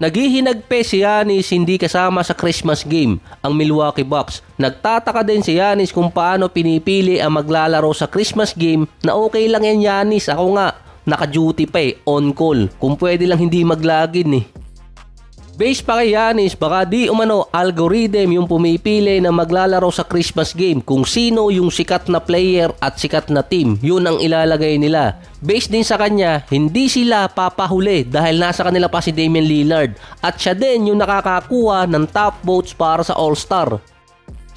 Naghihinagpe si Giannis hindi kasama sa Christmas game ang Milwaukee Bucks. Nagtataka din si Giannis kung paano pinipili ang maglalaro sa Christmas game na okay lang yan Giannis. Ako nga, naka-duty pa on call. Kung pwede lang hindi maglagin Based pa kay Giannis, baka di umano algorithm yung pumipili na maglalaro sa Christmas game kung sino yung sikat na player at sikat na team. Yun ang ilalagay nila. Based din sa kanya, hindi sila papahuli dahil nasa kanila pa si Damian Lillard at siya din yung nakakakuha ng top votes para sa All-Star.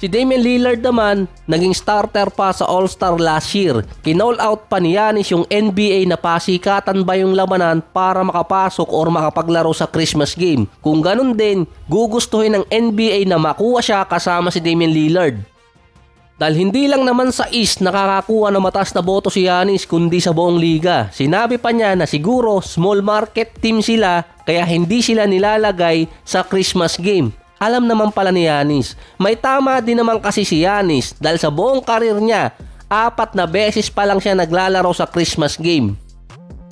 Si Damian Lillard naman, naging starter pa sa All-Star last year. Kinall out pa ni Giannis yung NBA na pasikatan ba yung labanan para makapasok or makapaglaro sa Christmas game. Kung ganun din, gugustuhin ng NBA na makuha siya kasama si Damian Lillard. Dahil hindi lang naman sa East nakakakuha ng mataas na boto si Giannis kundi sa buong liga. Sinabi pa niya na siguro small market team sila kaya hindi sila nilalagay sa Christmas game. Alam naman pala ni Giannis, may tama din naman kasi si Giannis dahil sa buong karir niya, 4 na beses pa lang siya naglalaro sa Christmas game.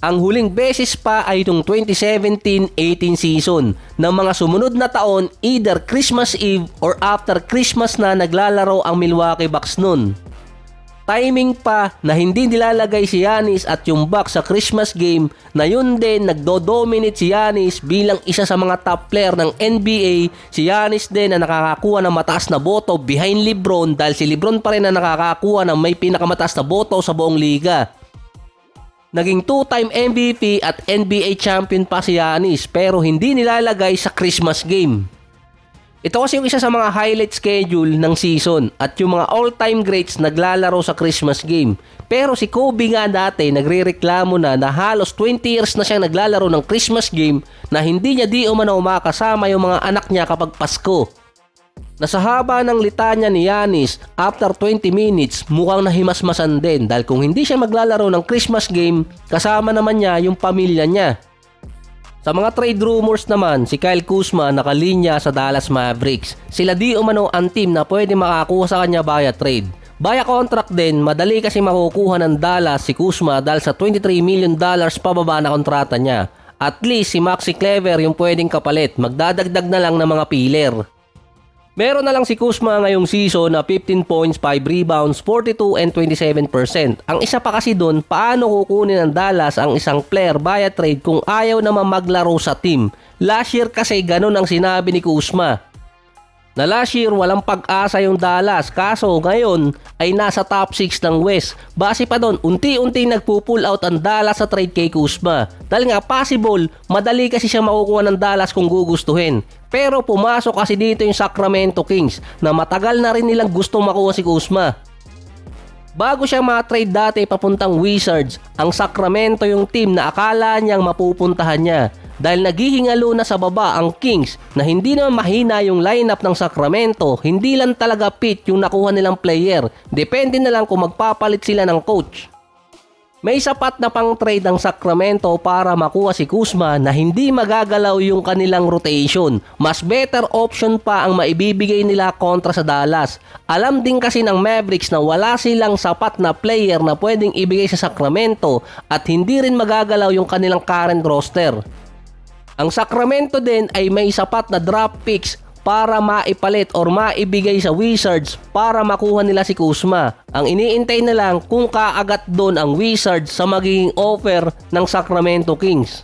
Ang huling beses pa ay itong 2017-18 season. Ng mga sumunod na taon, either Christmas Eve or after Christmas na naglalaro ang Milwaukee Bucks nun. Timing pa na hindi nilalagay si Giannis at yung Bucks sa Christmas game na yun din nagdo-dominate si Giannis bilang isa sa mga top player ng NBA. Si Giannis din na nakakakuha ng mataas na boto behind LeBron dahil si LeBron pa rin na nakakakuha ng may pinakamataas na boto sa buong liga. Naging 2-time MVP at NBA champion pa si Giannis pero hindi nilalagay sa Christmas game. Ito kasi yung isa sa mga highlight schedule ng season at yung mga all-time greats naglalaro sa Christmas game. Pero si Kobe nga dati nagrereklamo na halos 20 years na siyang naglalaro ng Christmas game na hindi niya di umano makasama yung mga anak niya kapag Pasko. Nasa haba ng litanya ni Giannis, after 20 minutes mukhang nahimasmasan din dahil kung hindi siya maglalaro ng Christmas game, kasama naman niya yung pamilya niya. Sa mga trade rumors naman, si Kyle Kuzma nakalinya sa Dallas Mavericks. Sila di umano ang team na pwede makakuha sa kanya via trade. Via contract din, madali kasi makukuha ng Dallas si Kuzma dahil sa $23 million pababa na kontrata niya. At least si Maxi Kleber yung pwedeng kapalit, magdadagdag na lang ng mga pillar. Meron na lang si Kuzma ngayong season na 15 points, 5 rebounds, 42 and 27%. Ang isa pa kasi doon, paano kukunin ng Dallas ang isang player via trade kung ayaw naman maglaro sa team? Last year kasi ganun ang sinabi ni Kuzma. Na last year walang pag-asa yung Dallas kaso ngayon ay nasa top 6 ng West. Base pa doon, unti-unti nagpo-pull out ang Dallas sa trade kay Kuzma. Dahil nga possible, madali kasi siya makukuha ng Dallas kung gugustuhin. Pero pumasok kasi dito yung Sacramento Kings na matagal na rin nilang gustong makuha si Kuzma. Bago siya ma-trade dati papuntang Wizards, ang Sacramento yung team na akala niyang mapupuntahan niya. Dahil naghihingalo na sa baba ang Kings na hindi naman mahina yung lineup ng Sacramento, hindi lang talaga fit yung nakuha nilang player. Depende na lang kung magpapalit sila ng coach. May sapat na pang trade ang Sacramento para makuha si Kuzma na hindi magagalaw yung kanilang rotation. Mas better option pa ang maibibigay nila kontra sa Dallas. Alam din kasi ng Mavericks na wala silang sapat na player na pwedeng ibigay sa Sacramento at hindi rin magagalaw yung kanilang current roster. Ang Sacramento din ay may sapat na draft picks para maipalit or maibigay sa Wizards para makuha nila si Kuzma. Ang iniintay na lang kung kaagat doon ang Wizards sa magiging offer ng Sacramento Kings.